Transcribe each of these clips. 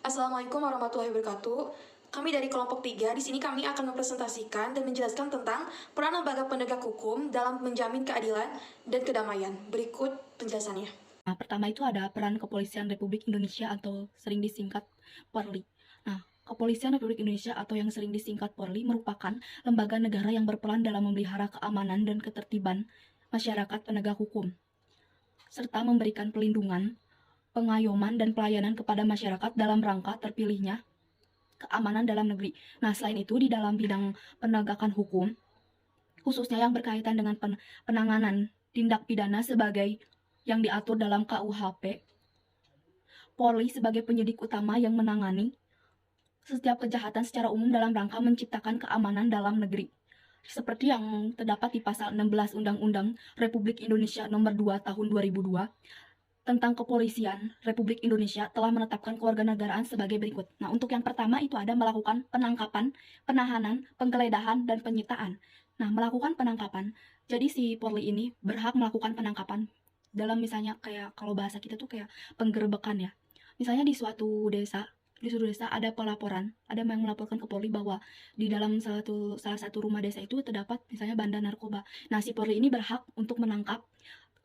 Assalamualaikum warahmatullahi wabarakatuh. Kami dari kelompok 3, di sini kami akan mempresentasikan dan menjelaskan tentang peran lembaga penegak hukum dalam menjamin keadilan dan kedamaian. Berikut penjelasannya. Nah, pertama itu ada peran Kepolisian Republik Indonesia atau sering disingkat Polri. Nah, Kepolisian Republik Indonesia atau yang sering disingkat Polri merupakan lembaga negara yang berperan dalam memelihara keamanan dan ketertiban masyarakat penegak hukum, serta memberikan pelindungan, pengayoman, dan pelayanan kepada masyarakat dalam rangka terpilihnya keamanan dalam negeri. Nah, selain itu di dalam bidang penegakan hukum, khususnya yang berkaitan dengan penanganan tindak pidana sebagai yang diatur dalam KUHP, Polri sebagai penyidik utama yang menangani setiap kejahatan secara umum dalam rangka menciptakan keamanan dalam negeri. Seperti yang terdapat di pasal 16 Undang-Undang Republik Indonesia Nomor 2 Tahun 2002 tentang Kepolisian Republik Indonesia telah menetapkan kewarganegaraan sebagai berikut. Nah, untuk yang pertama itu ada melakukan penangkapan, penahanan, penggeledahan, dan penyitaan. Nah, melakukan penangkapan. Jadi si Polri ini berhak melakukan penangkapan dalam misalnya kayak kalau bahasa kita tuh kayak penggerebekan ya. Misalnya di suatu desa ada pelaporan, ada yang melaporkan ke Polri bahwa di dalam salah satu rumah desa itu terdapat misalnya bandar narkoba. Nah, si Polri ini berhak untuk menangkap,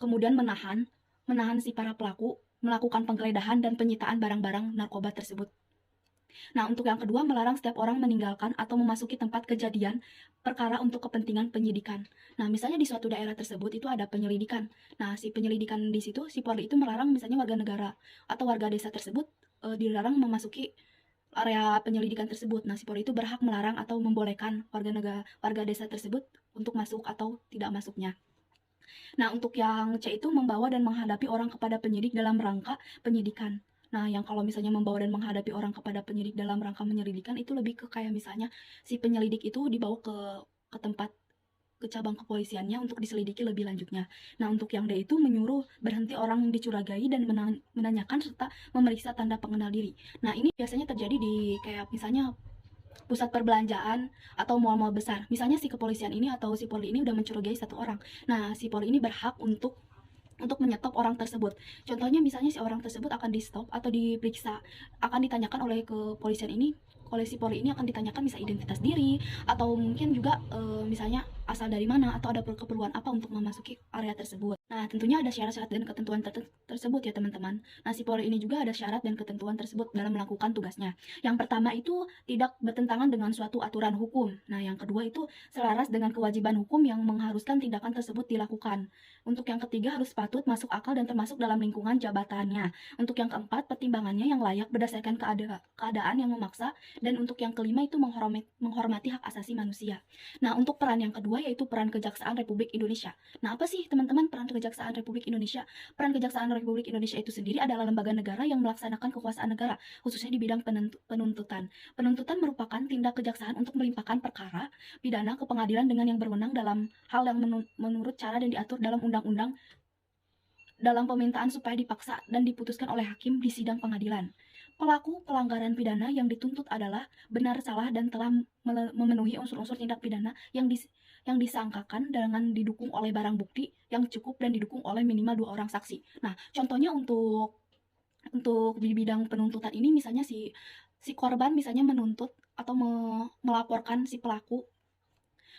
kemudian menahan si para pelaku, melakukan penggeledahan dan penyitaan barang-barang narkoba tersebut. Nah, untuk yang kedua, melarang setiap orang meninggalkan atau memasuki tempat kejadian perkara untuk kepentingan penyidikan. Nah, misalnya di suatu daerah tersebut itu ada penyelidikan. Nah, si penyelidikan di situ, si Polri itu melarang misalnya warga negara atau warga desa tersebut dilarang memasuki area penyelidikan tersebut. Nah, si Polri itu berhak melarang atau membolehkan warga desa tersebut untuk masuk atau tidak masuknya. Nah, untuk yang C itu membawa dan menghadapi orang kepada penyidik dalam rangka penyidikan. Nah, yang kalau misalnya membawa dan menghadapi orang kepada penyidik dalam rangka menyelidikan itu lebih ke kayak misalnya si penyelidik itu dibawa ke tempat ke cabang kepolisiannya untuk diselidiki lebih lanjutnya. Nah, untuk yang D itu menyuruh berhenti orang yang dicurigai dan menanyakan serta memeriksa tanda pengenal diri. Nah, ini biasanya terjadi di kayak misalnya pusat perbelanjaan atau mal-mal besar. Misalnya si kepolisian ini atau si Polri ini udah mencurigai satu orang. Nah, si Polri ini berhak untuk menyetop orang tersebut. Contohnya misalnya si orang tersebut akan di stop atau diperiksa, akan ditanyakan oleh kepolisian ini, oleh si Polri ini akan ditanyakan bisa identitas diri atau mungkin juga misalnya asal dari mana atau ada keperluan apa untuk memasuki area tersebut. Nah, tentunya ada syarat-syarat dan ketentuan tersebut ya teman-teman. Nah, si Polri ini juga ada syarat dan ketentuan tersebut dalam melakukan tugasnya. Yang pertama itu tidak bertentangan dengan suatu aturan hukum. Nah, yang kedua itu selaras dengan kewajiban hukum yang mengharuskan tindakan tersebut dilakukan. Untuk yang ketiga harus patut, masuk akal, dan termasuk dalam lingkungan jabatannya. Untuk yang keempat, pertimbangannya yang layak berdasarkan keadaan yang memaksa. Dan untuk yang kelima itu menghormati hak asasi manusia. Nah, untuk peran yang kedua yaitu peran Kejaksaan Republik Indonesia. Nah, apa sih teman-teman peran Kejaksaan Republik Indonesia? Peran Kejaksaan Republik Indonesia itu sendiri adalah lembaga negara yang melaksanakan kekuasaan negara, khususnya di bidang penuntutan. Penuntutan merupakan tindak kejaksaan untuk melimpahkan perkara pidana ke pengadilan dengan yang berwenang dalam hal yang menurut cara dan diatur dalam undang-undang dalam permintaan supaya dipaksa dan diputuskan oleh hakim di sidang pengadilan. Pelaku pelanggaran pidana yang dituntut adalah benar salah dan telah memenuhi unsur-unsur tindak pidana yang disangkakan dengan didukung oleh barang bukti yang cukup dan didukung oleh minimal 2 orang saksi. Nah, contohnya untuk di bidang penuntutan ini misalnya si korban misalnya menuntut atau melaporkan si pelaku.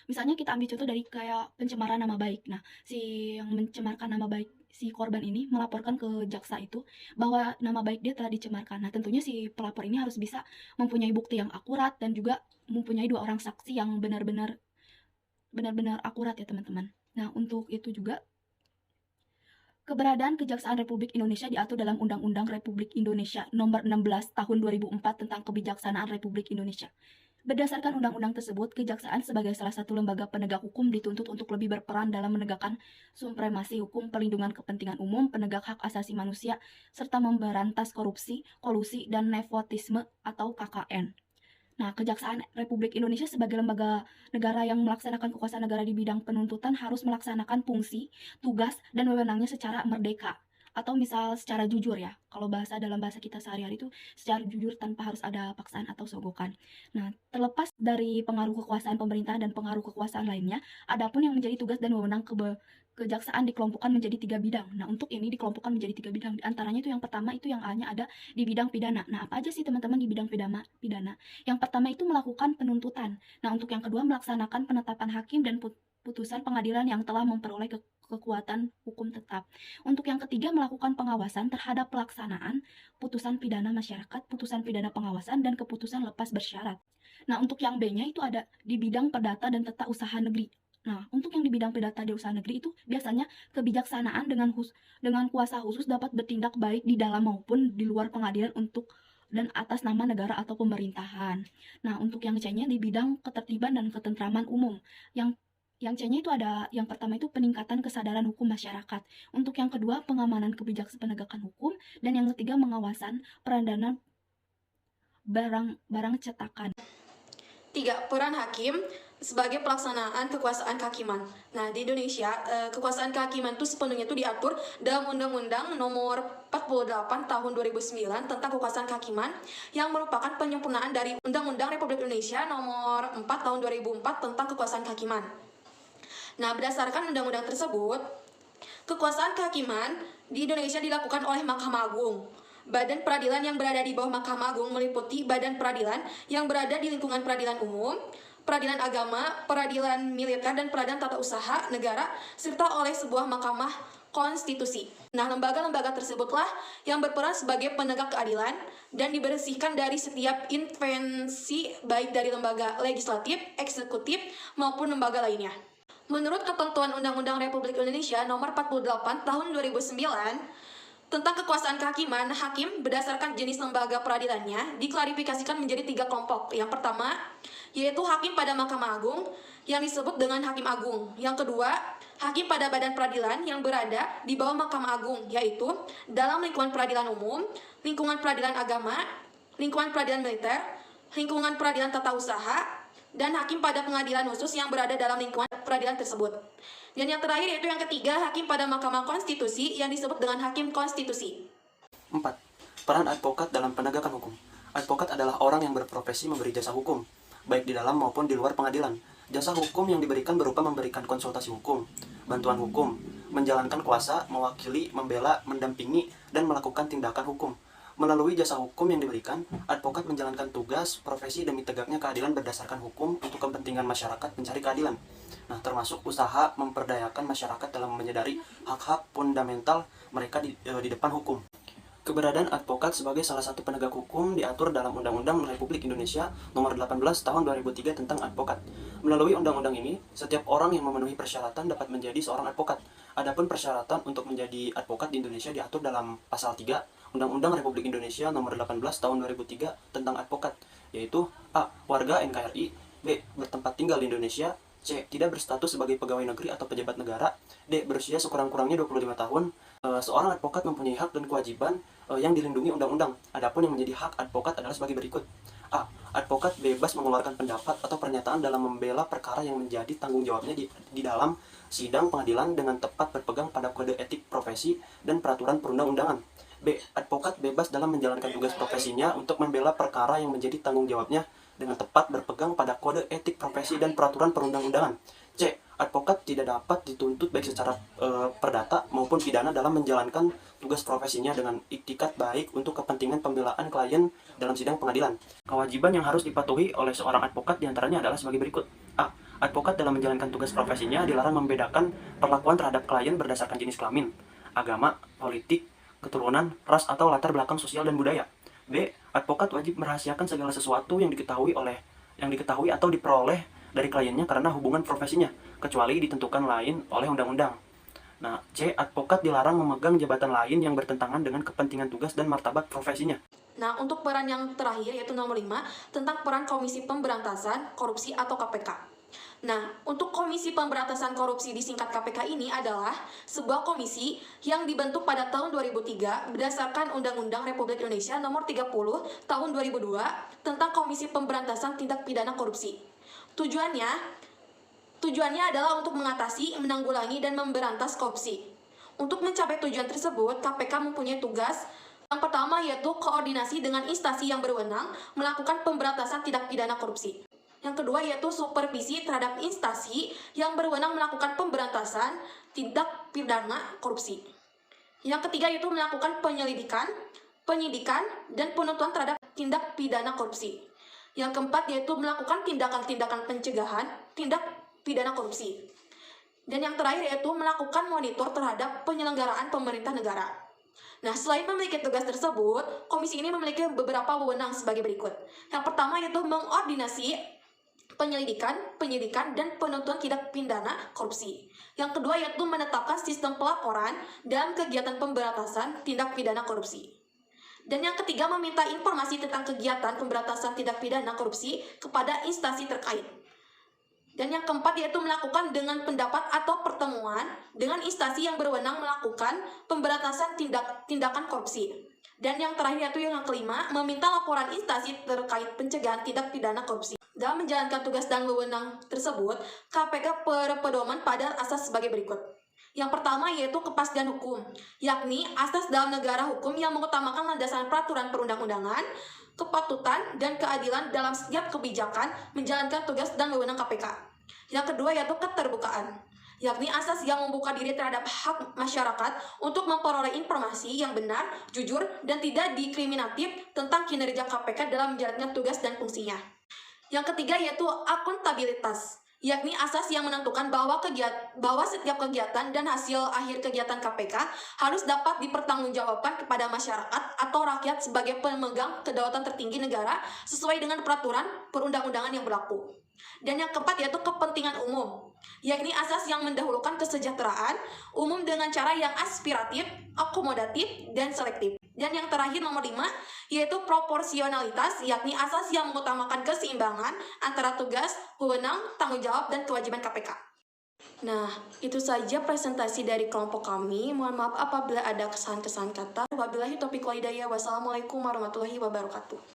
Misalnya kita ambil contoh dari kayak pencemaran nama baik. Nah, si yang mencemarkan nama baik si korban ini melaporkan ke jaksa itu bahwa nama baik dia telah dicemarkan. Nah, tentunya si pelapor ini harus bisa mempunyai bukti yang akurat dan juga mempunyai 2 orang saksi yang benar-benar akurat ya, teman-teman. Nah, untuk itu juga keberadaan Kejaksaan Republik Indonesia diatur dalam Undang-Undang Republik Indonesia Nomor 16 Tahun 2004 tentang Kebijaksanaan Republik Indonesia. Berdasarkan undang-undang tersebut, kejaksaan sebagai salah satu lembaga penegak hukum dituntut untuk lebih berperan dalam menegakkan supremasi hukum, perlindungan kepentingan umum, penegak hak asasi manusia, serta memberantas korupsi, kolusi, dan nepotisme atau KKN. Nah, Kejaksaan Republik Indonesia sebagai lembaga negara yang melaksanakan kekuasaan negara di bidang penuntutan harus melaksanakan fungsi, tugas, dan wewenangnya secara merdeka. Atau misal secara jujur ya, kalau dalam bahasa kita sehari-hari itu secara jujur tanpa harus ada paksaan atau sogokan. Nah, terlepas dari pengaruh kekuasaan pemerintah dan pengaruh kekuasaan lainnya, adapun yang menjadi tugas dan wewenang kejaksaan dikelompokkan menjadi 3 bidang. Nah, untuk ini dikelompokkan menjadi 3 bidang. Di antaranya itu yang pertama itu yang A-nya ada di bidang pidana. Nah, apa aja sih teman-teman di bidang pidana? Yang pertama itu melakukan penuntutan. Nah, untuk yang kedua melaksanakan penetapan hakim dan putusan pengadilan yang telah memperoleh kekuatan hukum tetap. Untuk yang ketiga melakukan pengawasan terhadap pelaksanaan putusan pidana masyarakat, putusan pidana pengawasan, dan keputusan lepas bersyarat. Nah, untuk yang B-nya itu ada di bidang perdata dan tata usaha negeri. Nah, untuk yang di bidang perdata dan usaha negeri itu biasanya kebijaksanaan dengan kuasa khusus dapat bertindak baik di dalam maupun di luar pengadilan untuk dan atas nama negara atau pemerintahan. Nah, untuk yang C-nya di bidang ketertiban dan ketentraman umum. Yang C-nya itu ada, yang pertama itu peningkatan kesadaran hukum masyarakat. Untuk yang kedua, pengamanan penegakan hukum. Dan yang ketiga, pengawasan peredaran barang cetakan. 3. Peran hakim sebagai pelaksanaan kekuasaan kehakiman. Nah, di Indonesia, kekuasaan kehakiman itu sepenuhnya itu diatur dalam Undang-Undang Nomor 48 Tahun 2009 tentang kekuasaan kehakiman yang merupakan penyempurnaan dari Undang-Undang Republik Indonesia Nomor 4 Tahun 2004 tentang kekuasaan kehakiman. Nah, berdasarkan undang-undang tersebut, kekuasaan kehakiman di Indonesia dilakukan oleh Mahkamah Agung. Badan peradilan yang berada di bawah Mahkamah Agung meliputi badan peradilan yang berada di lingkungan peradilan umum, peradilan agama, peradilan militer, dan peradilan tata usaha negara, serta oleh sebuah mahkamah konstitusi. Nah, lembaga-lembaga tersebutlah yang berperan sebagai penegak keadilan dan dibersihkan dari setiap intervensi baik dari lembaga legislatif, eksekutif, maupun lembaga lainnya. Menurut ketentuan Undang-Undang Republik Indonesia Nomor 48 Tahun 2009, tentang kekuasaan kehakiman, hakim berdasarkan jenis lembaga peradilannya diklarifikasikan menjadi 3 kelompok. Yang pertama, yaitu hakim pada Mahkamah Agung yang disebut dengan Hakim Agung. Yang kedua, hakim pada badan peradilan yang berada di bawah Mahkamah Agung, yaitu dalam lingkungan peradilan umum, lingkungan peradilan agama, lingkungan peradilan militer, lingkungan peradilan tata usaha, dan hakim pada pengadilan khusus yang berada dalam lingkungan peradilan tersebut. Dan yang terakhir yaitu yang ketiga, hakim pada Mahkamah Konstitusi yang disebut dengan Hakim Konstitusi. 4. Peran advokat dalam penegakan hukum. Advokat adalah orang yang berprofesi memberi jasa hukum, baik di dalam maupun di luar pengadilan. Jasa hukum yang diberikan berupa memberikan konsultasi hukum, bantuan hukum, menjalankan kuasa, mewakili, membela, mendampingi, dan melakukan tindakan hukum. Melalui jasa hukum yang diberikan, advokat menjalankan tugas, profesi demi tegaknya keadilan berdasarkan hukum untuk kepentingan masyarakat mencari keadilan. Nah, termasuk usaha memperdayakan masyarakat dalam menyadari hak-hak fundamental mereka di depan hukum. Keberadaan advokat sebagai salah satu penegak hukum diatur dalam Undang-Undang Republik Indonesia Nomor 18 Tahun 2003 tentang advokat. Melalui undang-undang ini, setiap orang yang memenuhi persyaratan dapat menjadi seorang advokat. Adapun persyaratan untuk menjadi advokat di Indonesia diatur dalam Pasal 3 Undang-Undang Republik Indonesia Nomor 18 Tahun 2003 tentang advokat, yaitu A. Warga NKRI, B. Bertempat tinggal di Indonesia, C. Tidak berstatus sebagai pegawai negeri atau pejabat negara, D. Berusia sekurang-kurangnya 25 tahun. Seorang advokat mempunyai hak dan kewajiban yang dilindungi undang-undang. Adapun yang menjadi hak advokat adalah sebagai berikut. A. Advokat bebas mengeluarkan pendapat atau pernyataan dalam membela perkara yang menjadi tanggung jawabnya di dalam sidang pengadilan dengan tepat berpegang pada kode etik profesi dan peraturan perundang-undangan. B. Advokat bebas dalam menjalankan tugas profesinya untuk membela perkara yang menjadi tanggung jawabnya dengan tepat berpegang pada kode etik profesi dan peraturan perundang-undangan. C. Advokat tidak dapat dituntut baik secara perdata maupun pidana dalam menjalankan tugas profesinya dengan iktikat baik untuk kepentingan pembelaan klien dalam sidang pengadilan. Kewajiban yang harus dipatuhi oleh seorang advokat diantaranya adalah sebagai berikut. A. Advokat dalam menjalankan tugas profesinya dilarang membedakan perlakuan terhadap klien berdasarkan jenis kelamin, agama, politik, keturunan, ras atau latar belakang sosial dan budaya. B. Advokat wajib merahasiakan segala sesuatu yang diketahui atau diperoleh dari kliennya karena hubungan profesinya, kecuali ditentukan lain oleh undang-undang. Nah, C. Advokat dilarang memegang jabatan lain yang bertentangan dengan kepentingan tugas dan martabat profesinya. Nah, untuk peran yang terakhir yaitu nomor 5 tentang peran Komisi Pemberantasan Korupsi atau KPK. Nah, untuk Komisi Pemberantasan Korupsi disingkat KPK ini adalah sebuah komisi yang dibentuk pada tahun 2003 berdasarkan Undang-Undang Republik Indonesia Nomor 30 Tahun 2002 tentang Komisi Pemberantasan Tindak Pidana Korupsi. Tujuannya adalah untuk mengatasi, menanggulangi, dan memberantas korupsi. Untuk mencapai tujuan tersebut, KPK mempunyai tugas yang pertama yaitu koordinasi dengan instansi yang berwenang melakukan pemberantasan tindak pidana korupsi. Yang kedua yaitu supervisi terhadap instansi yang berwenang melakukan pemberantasan tindak pidana korupsi. Yang ketiga yaitu melakukan penyelidikan, penyidikan, dan penuntutan terhadap tindak pidana korupsi. Yang keempat yaitu melakukan tindakan-tindakan pencegahan tindak pidana korupsi. Dan yang terakhir yaitu melakukan monitor terhadap penyelenggaraan pemerintah negara. Nah, selain memiliki tugas tersebut, komisi ini memiliki beberapa wewenang sebagai berikut. Yang pertama yaitu mengordinasi penyelidikan, penyidikan, dan penuntutan tindak pidana korupsi. Yang kedua yaitu menetapkan sistem pelaporan dan kegiatan pemberantasan tindak pidana korupsi. Dan yang ketiga meminta informasi tentang kegiatan pemberantasan tindak pidana korupsi kepada instansi terkait. Dan yang keempat yaitu melakukan dengan pendapat atau pertemuan dengan instansi yang berwenang melakukan pemberantasan tindakan korupsi. Dan yang terakhir yaitu yang kelima, meminta laporan instansi terkait pencegahan tindak pidana korupsi. Dalam menjalankan tugas dan wewenang tersebut, KPK berpedoman pada asas sebagai berikut. Yang pertama yaitu kepastian hukum, yakni asas dalam negara hukum yang mengutamakan landasan peraturan perundang-undangan, kepatutan, dan keadilan dalam setiap kebijakan menjalankan tugas dan wewenang KPK. Yang kedua yaitu keterbukaan, yakni asas yang membuka diri terhadap hak masyarakat untuk memperoleh informasi yang benar, jujur, dan tidak diskriminatif tentang kinerja KPK dalam menjalankan tugas dan fungsinya. Yang ketiga yaitu akuntabilitas, yakni asas yang menentukan bahwa setiap kegiatan dan hasil akhir kegiatan KPK harus dapat dipertanggungjawabkan kepada masyarakat atau rakyat sebagai pemegang kedaulatan tertinggi negara sesuai dengan peraturan perundang-undangan yang berlaku. Dan yang keempat yaitu kepentingan umum, yakni asas yang mendahulukan kesejahteraan umum dengan cara yang aspiratif, akomodatif, dan selektif. Dan yang terakhir nomor 5 yaitu proporsionalitas, yakni asas yang mengutamakan keseimbangan antara tugas, wewenang, tanggung jawab, dan kewajiban KPK. Nah, itu saja presentasi dari kelompok kami. Mohon maaf apabila ada kesalahan-kesalahan kata. Wabillahi taufiq wal hidayah. Wassalamualaikum warahmatullahi wabarakatuh.